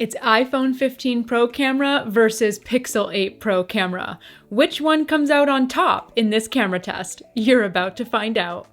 It's iPhone 15 Pro camera versus Pixel 8 Pro camera. Which one comes out on top in this camera test? You're about to find out.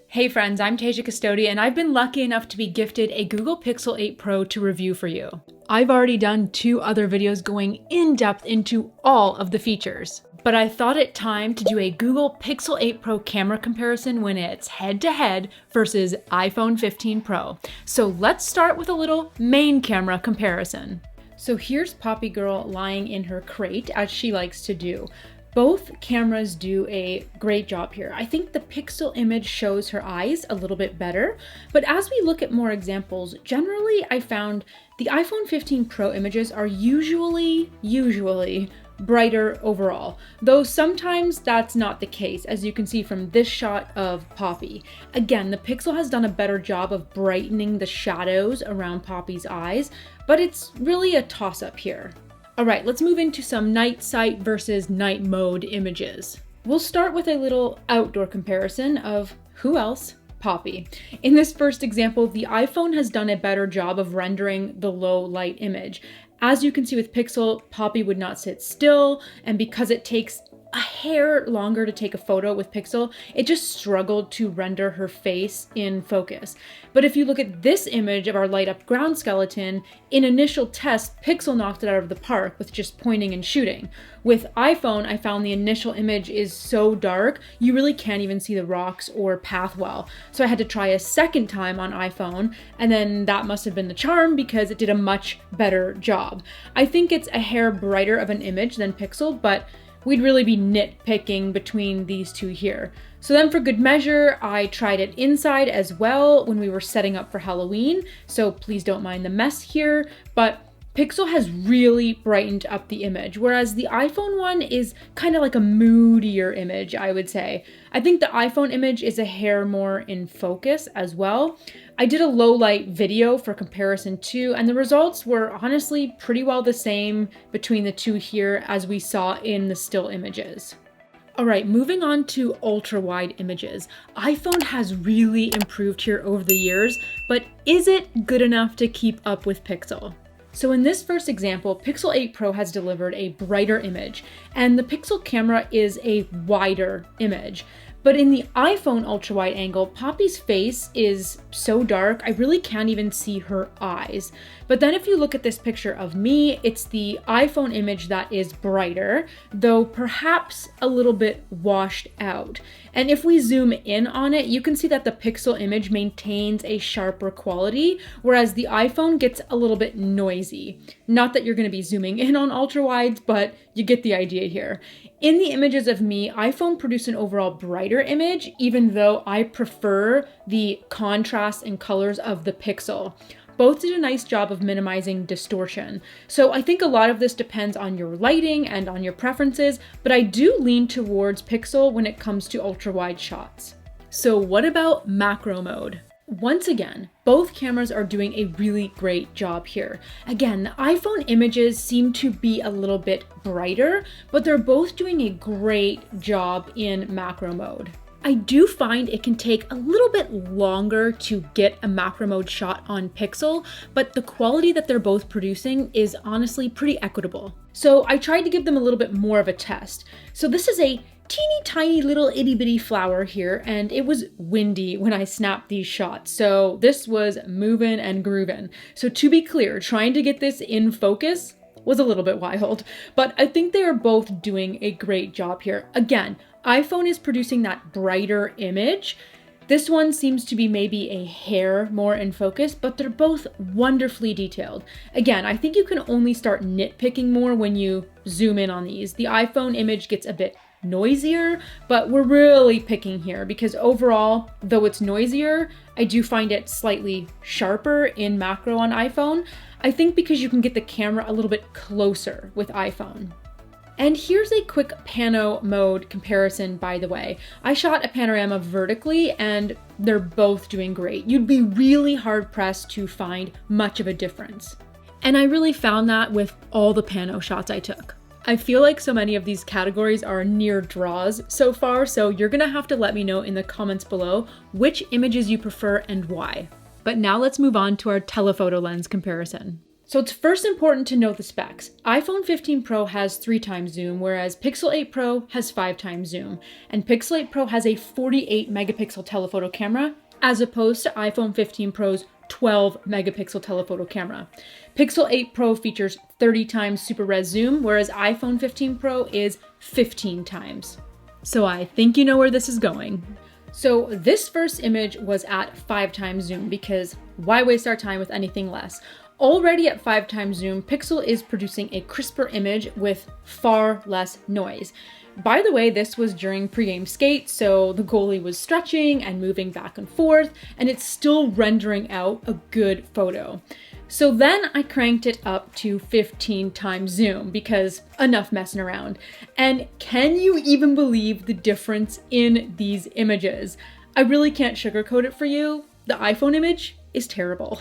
Hey friends, I'm Tasia Custode, and I've been lucky enough to be gifted a Google Pixel 8 Pro to review for you. I've already done 2 other videos going in depth into all of the features, but I thought it time to do a Google Pixel 8 Pro camera comparison when it's head-to-head versus iPhone 15 Pro. So let's start with a little main camera comparison. So here's Poppy Girl lying in her crate, as she likes to do. Both cameras do a great job here. I think the Pixel image shows her eyes a little bit better, but as we look at more examples, generally I found the iPhone 15 Pro images are usually brighter overall, though sometimes that's not the case, as you can see from this shot of Poppy. Again, the Pixel has done a better job of brightening the shadows around Poppy's eyes, but it's really a toss-up here. All right, let's move into some night sight versus night mode images. We'll start with a little outdoor comparison of who else? Poppy. In this first example, the iPhone has done a better job of rendering the low light image. As you can see with Pixel, Poppy would not sit still, and because it takes a hair longer to take a photo with Pixel, it just struggled to render her face in focus. But if you look at this image of our light up ground skeleton, in initial tests, Pixel knocked it out of the park with just pointing and shooting. With iPhone, I found the initial image is so dark, you really can't even see the rocks or path well. So I had to try a second time on iPhone, and then that must have been the charm because it did a much better job. I think it's a hair brighter of an image than Pixel, but we'd really be nitpicking between these two here. So then for good measure, I tried it inside as well when we were setting up for Halloween, so please don't mind the mess here, but Pixel has really brightened up the image, whereas the iPhone one is kind of like a moodier image, I would say. I think the iPhone image is a hair more in focus as well. I did a low light video for comparison too, and the results were honestly pretty well the same between the two here as we saw in the still images. All right, moving on to ultra wide images. iPhone has really improved here over the years, but is it good enough to keep up with Pixel? So in this first example, Pixel 8 Pro has delivered a brighter image, and the Pixel camera is a wider image. But in the iPhone ultra-wide angle, Poppy's face is so dark, I really can't even see her eyes. But then if you look at this picture of me, it's the iPhone image that is brighter, though perhaps a little bit washed out. And if we zoom in on it, you can see that the Pixel image maintains a sharper quality, whereas the iPhone gets a little bit noisy. Not that you're going to be zooming in on ultra-wides, but you get the idea here. In the images of me, iPhone produced an overall brighter image, even though I prefer the contrast and colors of the Pixel. Both did a nice job of minimizing distortion. So I think a lot of this depends on your lighting and on your preferences, but I do lean towards Pixel when it comes to ultra-wide shots. So what about macro mode? Once again, both cameras are doing a really great job here. Again, the iPhone images seem to be a little bit brighter, but they're both doing a great job in macro mode. I do find it can take a little bit longer to get a macro mode shot on Pixel, but the quality that they're both producing is honestly pretty equitable. So I tried to give them a little bit more of a test. So this is a teeny tiny little itty bitty flower here, and it was windy when I snapped these shots, so this was moving and grooving. So to be clear, trying to get this in focus was a little bit wild, but I think they are both doing a great job here. Again, iPhone is producing that brighter image. This one seems to be maybe a hair more in focus, but they're both wonderfully detailed. Again, I think you can only start nitpicking more when you zoom in on these. The iPhone image gets a bit noisier, but we're really picking here because overall, though it's noisier, I do find it slightly sharper in macro on iPhone. I think because you can get the camera a little bit closer with iPhone. And here's a quick pano mode comparison, by the way. I shot a panorama vertically and they're both doing great. You'd be really hard pressed to find much of a difference. And I really found that with all the pano shots I took. I feel like so many of these categories are near draws so far, so you're gonna have to let me know in the comments below which images you prefer and why. But now let's move on to our telephoto lens comparison. So it's first important to note the specs. iPhone 15 Pro has 3 times zoom, whereas Pixel 8 Pro has 5 times zoom. And Pixel 8 Pro has a 48 megapixel telephoto camera, as opposed to iPhone 15 Pro's 12 megapixel telephoto camera. Pixel 8 Pro features 30 times super res zoom, whereas iPhone 15 Pro is 15 times. So I think you know where this is going. So this first image was at 5 times zoom because why waste our time with anything less? Already at 5 times zoom, Pixel is producing a crisper image with far less noise. By the way, this was during pre-game skate, so the goalie was stretching and moving back and forth, and it's still rendering out a good photo. So then I cranked it up to 15 times zoom because enough messing around. And can you even believe the difference in these images? I really can't sugarcoat it for you. The iPhone image is terrible.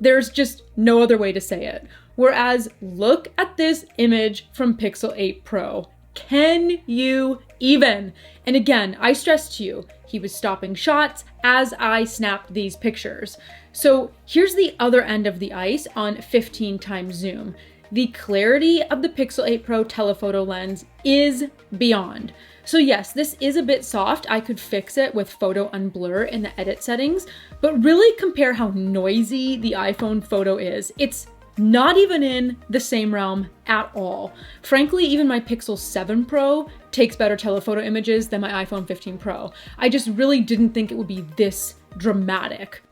There's just no other way to say it. Whereas look at this image from Pixel 8 Pro. Can you even? And again, I stress to you, he was stopping shots as I snapped these pictures. So here's the other end of the ice on 15 times zoom. The clarity of the Pixel 8 Pro telephoto lens is beyond. So yes, this is a bit soft. I could fix it with photo unblur in the edit settings, but really compare how noisy the iPhone photo is. It's not even in the same realm at all. Frankly, even my Pixel 7 Pro takes better telephoto images than my iPhone 15 Pro. I just really didn't think it would be this dramatic.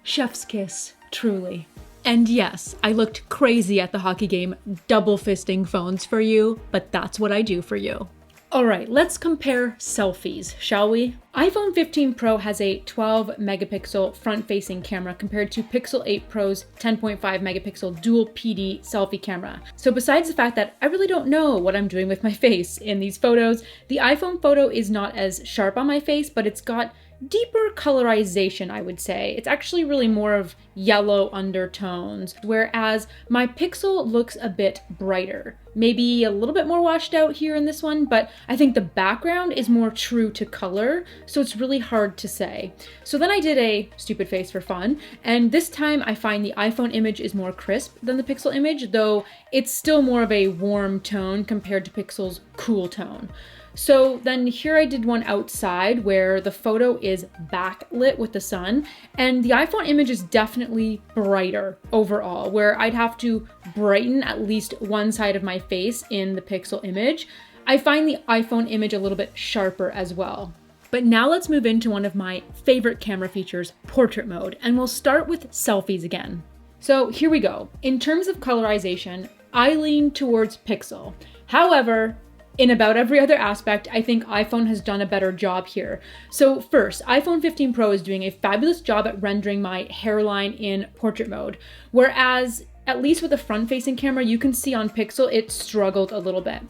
Chef's kiss, truly. And yes, I looked crazy at the hockey game double fisting phones for you, but that's what I do for you. All right, let's compare selfies, shall we? iPhone 15 Pro has a 12 megapixel front-facing camera compared to Pixel 8 Pro's 10.5 megapixel dual PD selfie camera. So besides the fact that I really don't know what I'm doing with my face in these photos, the iPhone photo is not as sharp on my face, but it's got deeper colorization, I would say. It's actually really more of yellow undertones, whereas my Pixel looks a bit brighter. Maybe a little bit more washed out here in this one, but I think the background is more true to color, so it's really hard to say. So then I did a stupid face for fun, and this time I find the iPhone image is more crisp than the Pixel image, though it's still more of a warm tone compared to Pixel's cool tone. So then here I did one outside where the photo is backlit with the sun, and the iPhone image is definitely brighter overall, where I'd have to brighten at least one side of my face in the Pixel image. I find the iPhone image a little bit sharper as well. But now let's move into one of my favorite camera features, portrait mode, and we'll start with selfies again. So here we go. In terms of colorization, I lean towards Pixel. However, in about every other aspect, I think iPhone has done a better job here. So first, iPhone 15 Pro is doing a fabulous job at rendering my hairline in portrait mode, whereas at least with the front-facing camera, you can see on Pixel, it struggled a little bit.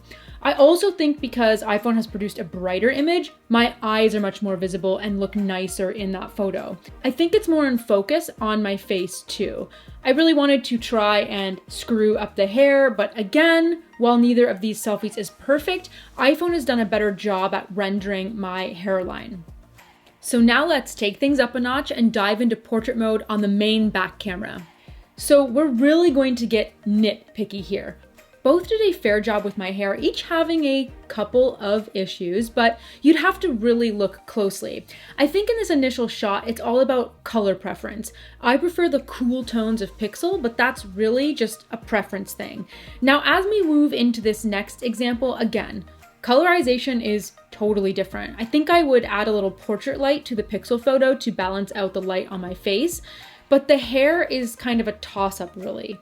I also think because iPhone has produced a brighter image, my eyes are much more visible and look nicer in that photo. I think it's more in focus on my face too. I really wanted to try and screw up the hair, but again, while neither of these selfies is perfect, iPhone has done a better job at rendering my hairline. So now let's take things up a notch and dive into portrait mode on the main back camera. So we're really going to get nitpicky here. Both did a fair job with my hair, each having a couple of issues, but you'd have to really look closely. I think in this initial shot, it's all about color preference. I prefer the cool tones of Pixel, but that's really just a preference thing. Now, as we move into this next example, again, colorization is totally different. I think I would add a little portrait light to the Pixel photo to balance out the light on my face, but the hair is kind of a toss-up really.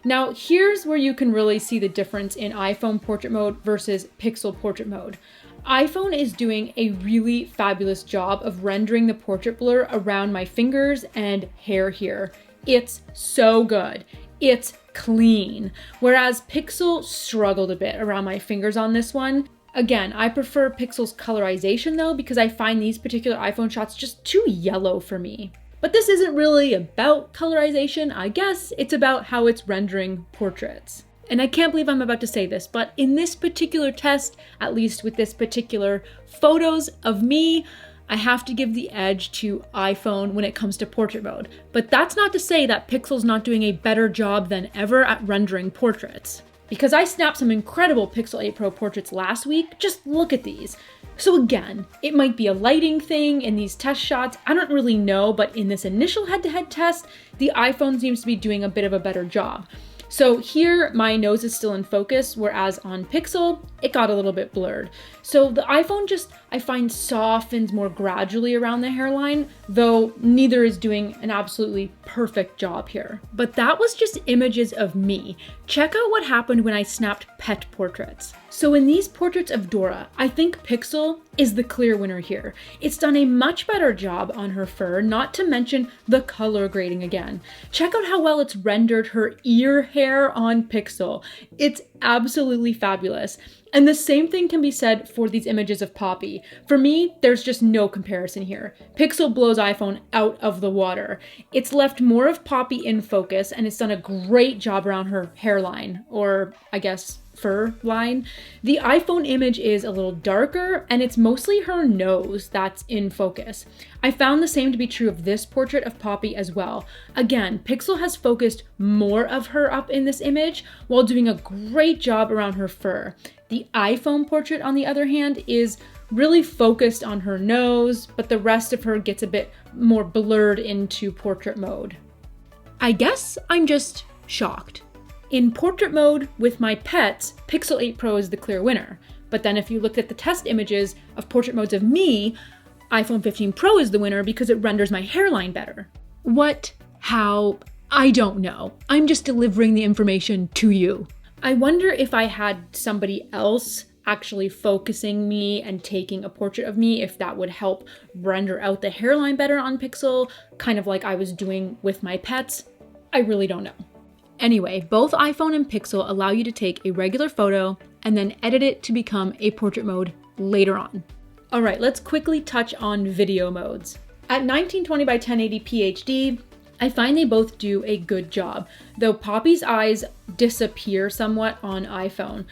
Now, here's where you can really see the difference in iPhone portrait mode versus Pixel portrait mode. iPhone is doing a really fabulous job of rendering the portrait blur around my fingers and hair here. It's so good. It's clean. Whereas Pixel struggled a bit around my fingers on this one. Again, I prefer Pixel's colorization though, because I find these particular iPhone shots just too yellow for me. But this isn't really about colorization, I guess. It's about how it's rendering portraits. And I can't believe I'm about to say this, but in this particular test, at least with this particular photos of me, I have to give the edge to iPhone when it comes to portrait mode. But that's not to say that Pixel's not doing a better job than ever at rendering portraits. Because I snapped some incredible Pixel 8 Pro portraits last week, just look at these. So again, it might be a lighting thing in these test shots, I don't really know, but in this initial head-to-head test, the iPhone seems to be doing a bit of a better job. So here, my nose is still in focus, whereas on Pixel, it got a little bit blurred. So the iPhone just, I find, softens more gradually around the hairline, though neither is doing an absolutely perfect job here. But that was just images of me. Check out what happened when I snapped pet portraits. So in these portraits of Dora, I think Pixel is the clear winner here. It's done a much better job on her fur, not to mention the color grading again. Check out how well it's rendered her ear hair on Pixel. It's absolutely fabulous. And the same thing can be said for these images of Poppy. For me, there's just no comparison here. Pixel blows iPhone out of the water. It's left more of Poppy in focus, and it's done a great job around her hairline, or I guess fur line. The iPhone image is a little darker, and it's mostly her nose that's in focus. I found the same to be true of this portrait of Poppy as well. Again, Pixel has focused more of her up in this image while doing a great job around her fur. The iPhone portrait, on the other hand, is really focused on her nose, but the rest of her gets a bit more blurred into portrait mode. I guess I'm just shocked. In portrait mode with my pets, Pixel 8 Pro is the clear winner. But then if you look at the test images of portrait modes of me, iPhone 15 Pro is the winner because it renders my hairline better. What? How? I don't know. I'm just delivering the information to you. I wonder if I had somebody else actually focusing me and taking a portrait of me, if that would help render out the hairline better on Pixel, kind of like I was doing with my pets. I really don't know. Anyway, both iPhone and Pixel allow you to take a regular photo and then edit it to become a portrait mode later on. All right, let's quickly touch on video modes. At 1920 by 1080p HD, I find they both do a good job, though Poppy's eyes disappear somewhat on iPhone.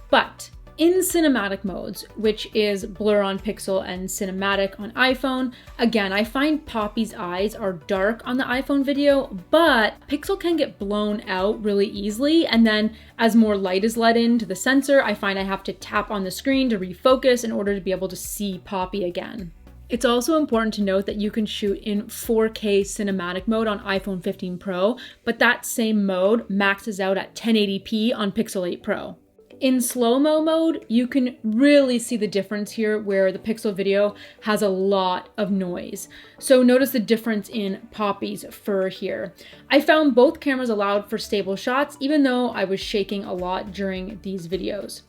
But in cinematic modes, which is blur on Pixel and cinematic on iPhone, again, I find Poppy's eyes are dark on the iPhone video, but Pixel can get blown out really easily. And then as more light is let into the sensor, I find I have to tap on the screen to refocus in order to be able to see Poppy again. It's also important to note that you can shoot in 4K cinematic mode on iPhone 15 Pro, but that same mode maxes out at 1080p on Pixel 8 Pro. In slow-mo mode, you can really see the difference here where the Pixel video has a lot of noise. So notice the difference in Poppy's fur here. I found both cameras allowed for stable shots, even though I was shaking a lot during these videos.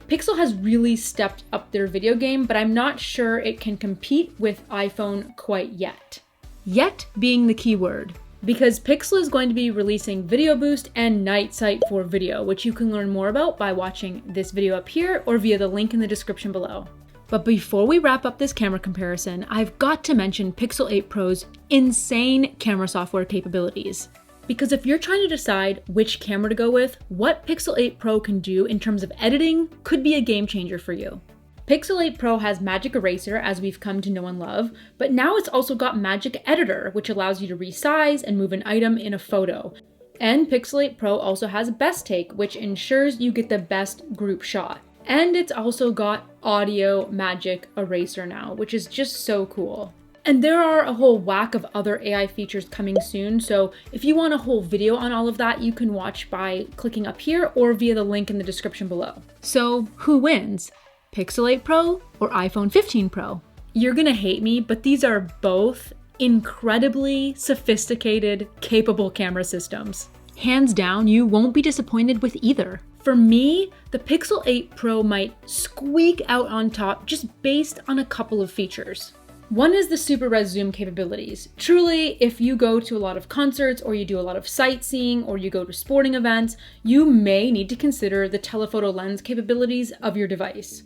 Pixel has really stepped up their video game, but I'm not sure it can compete with iPhone quite yet. Yet being the key word. Because Pixel is going to be releasing Video Boost and Night Sight for video, which you can learn more about by watching this video up here or via the link in the description below. But before we wrap up this camera comparison, I've got to mention Pixel 8 Pro's insane camera software capabilities. Because if you're trying to decide which camera to go with, what Pixel 8 Pro can do in terms of editing could be a game changer for you. Pixel 8 Pro has Magic Eraser, as we've come to know and love, but now it's also got Magic Editor, which allows you to resize and move an item in a photo. And Pixel 8 Pro also has Best Take, which ensures you get the best group shot. And it's also got Audio Magic Eraser now, which is just so cool. And there are a whole whack of other AI features coming soon, so if you want a whole video on all of that, you can watch by clicking up here or via the link in the description below. So who wins? Pixel 8 Pro or iPhone 15 Pro? You're gonna hate me, but these are both incredibly sophisticated, capable camera systems. Hands down, you won't be disappointed with either. For me, the Pixel 8 Pro might squeak out on top just based on a couple of features. One is the super res zoom capabilities. Truly, if you go to a lot of concerts or you do a lot of sightseeing or you go to sporting events, you may need to consider the telephoto lens capabilities of your device.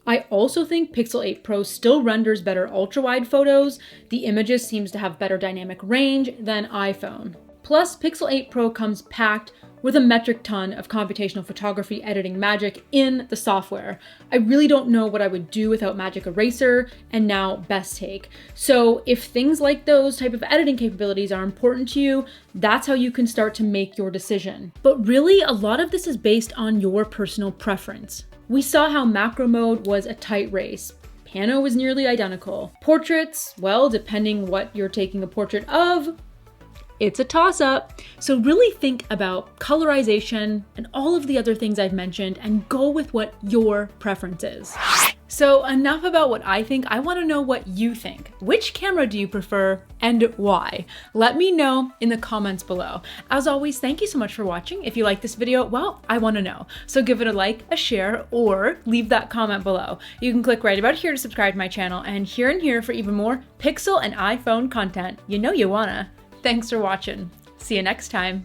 I also think Pixel 8 Pro still renders better ultra-wide photos. The images seems to have better dynamic range than iPhone. Plus, Pixel 8 Pro comes packed with a metric ton of computational photography editing magic in the software. I really don't know what I would do without Magic Eraser and now Best Take. So if things like those type of editing capabilities are important to you, that's how you can start to make your decision. But really, a lot of this is based on your personal preference. We saw how macro mode was a tight race. Pano was nearly identical. Portraits, well, depending what you're taking a portrait of, it's a toss-up. So really think about colorization and all of the other things I've mentioned and go with what your preference is. So enough about what I think. I want to know what you think. Which camera do you prefer and why? Let me know in the comments below. As always, thank you so much for watching. If you like this video, well, I want to know. So give it a like, a share, or leave that comment below. You can click right about here to subscribe to my channel and here for even more Pixel and iPhone content. You know you wanna. Thanks for watching. See you next time.